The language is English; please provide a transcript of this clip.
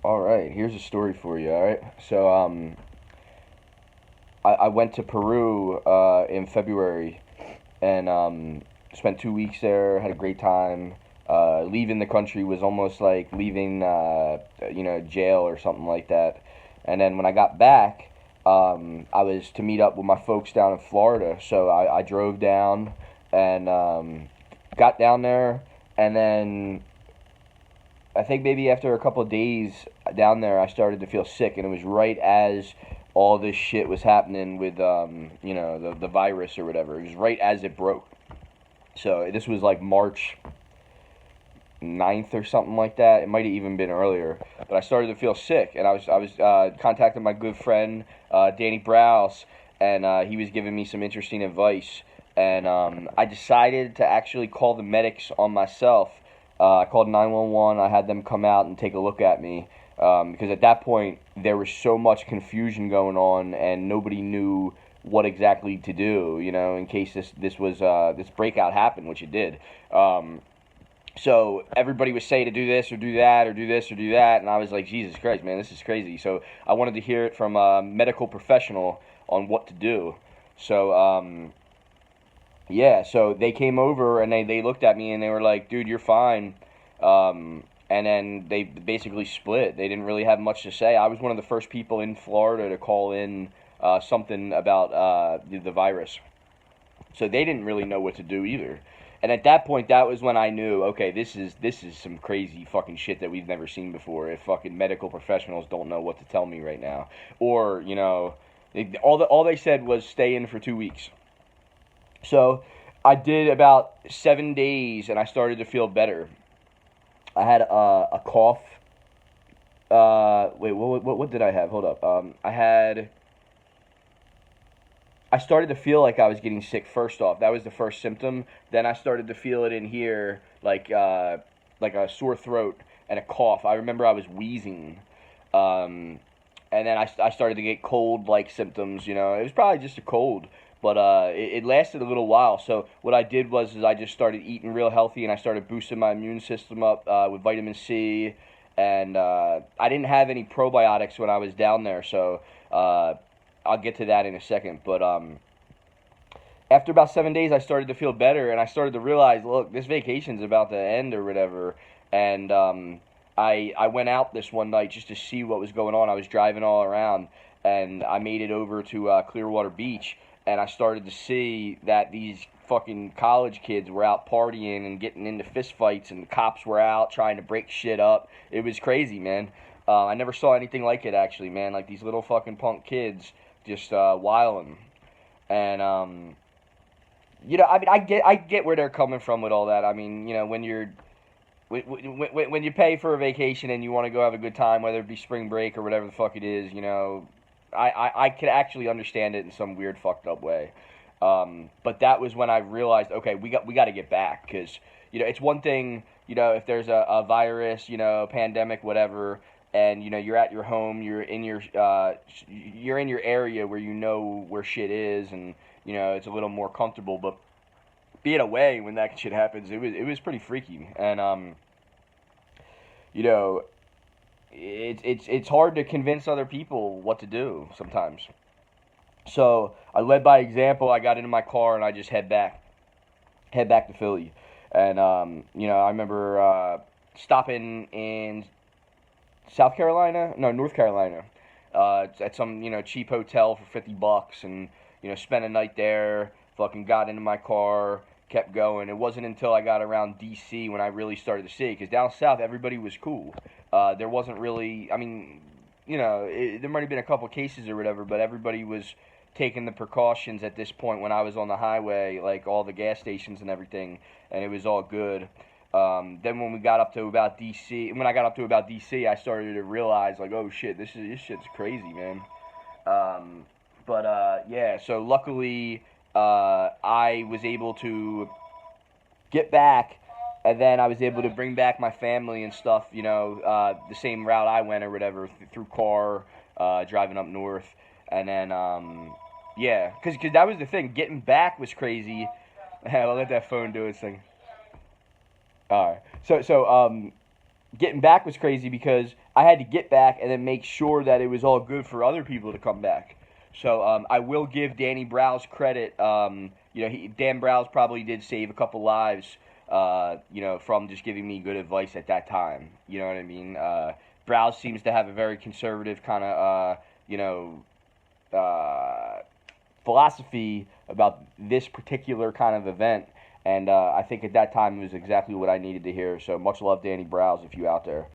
All right, here's a story for you. All right, so I went to Peru in February and spent 2 weeks there. Had a great time. Leaving the country was almost like leaving, jail or something like that. And then when I got back, I was to meet up with my folks down in Florida. So I drove down and got down there, and then I think maybe after a couple of days down there, I started to feel sick, and it was right as all this shit was happening with, the virus or whatever. It was right as it broke. So this was like March 9th or something like that. It might have even been earlier. But I started to feel sick, and I was contacting my good friend Danny Browse, and he was giving me some interesting advice. And I decided to actually call the medics on myself. I called 911. I had them come out and take a look at me because at that point there was so much confusion going on, and nobody knew what exactly to do. In case this breakout happened, which it did. So everybody was saying to do this or do that or do this or do that, and I was like, Jesus Christ, man, this is crazy. So I wanted to hear it from a medical professional on what to do. So yeah, so they came over and they looked at me and they were like, dude, you're fine. And then they basically split. They didn't really have much to say. I was one of the first people in Florida to call in something about the virus. So they didn't really know what to do either. And at that point, that was when I knew, okay, this is some crazy fucking shit that we've never seen before. If fucking medical professionals don't know what to tell me right now, or all they said was stay in for 2 weeks. So I did about 7 days, and I started to feel better. I had a cough. Wait, what did I have? Hold up. I started to feel like I was getting sick first off. That was the first symptom. Then I started to feel it in here, like a sore throat and a cough. I remember I was wheezing. And then I started to get cold-like symptoms. It was probably just a cold, but it lasted a little while. So what I did was I just started eating real healthy, and I started boosting my immune system up with vitamin C, and I didn't have any probiotics when I was down there, so I'll get to that in a second. But after about 7 days, I started to feel better, and I started to realize, look, this vacation's about to end or whatever, and I went out this one night just to see what was going on. I was driving all around, and I made it over to Clearwater Beach, and I started to see that these fucking college kids were out partying and getting into fistfights, and the cops were out trying to break shit up. It was crazy, man. I never saw anything like it, actually, man. Like these little fucking punk kids just wilding. And I mean, I get where they're coming from with all that. I mean, when you pay for a vacation and you want to go have a good time, whether it be spring break or whatever the fuck it is, I could actually understand it in some weird fucked up way. But that was when I realized, okay, we got to get back, because it's one thing, if there's a virus, pandemic, whatever, and you're at your home, you're in your area where where shit is, and it's a little more comfortable. But being away when that shit happens, it was pretty freaky. And you know, it's hard to convince other people what to do sometimes. So I led by example. I got into my car and I just head back to Philly. And I remember stopping in South Carolina, no, North Carolina, at some cheap hotel for $50, and spent a night there. Fucking got into my car, kept going. It wasn't until I got around D.C. when I really started to see it, because down south everybody was cool. There wasn't really, I mean, there might have been a couple cases or whatever, but everybody was taking the precautions at this point when I was on the highway, like all the gas stations and everything, and it was all good. Then when I got up to about DC, I started to realize, like, oh shit, this shit's crazy, man. Yeah, so luckily, I was able to get back, and then I was able to bring back my family and stuff, the same route I went or whatever, through car, driving up north, and then, yeah, because that was the thing, getting back was crazy. I'll let that phone do its thing. Alright, so getting back was crazy because I had to get back and then make sure that it was all good for other people to come back. So I will give Danny Browse credit. Dan Browse probably did save a couple lives, from just giving me good advice at that time. You know what I mean? Browse seems to have a very conservative kind of, philosophy about this particular kind of event. And I think at that time it was exactly what I needed to hear. So much love, Danny Browse, if you out there.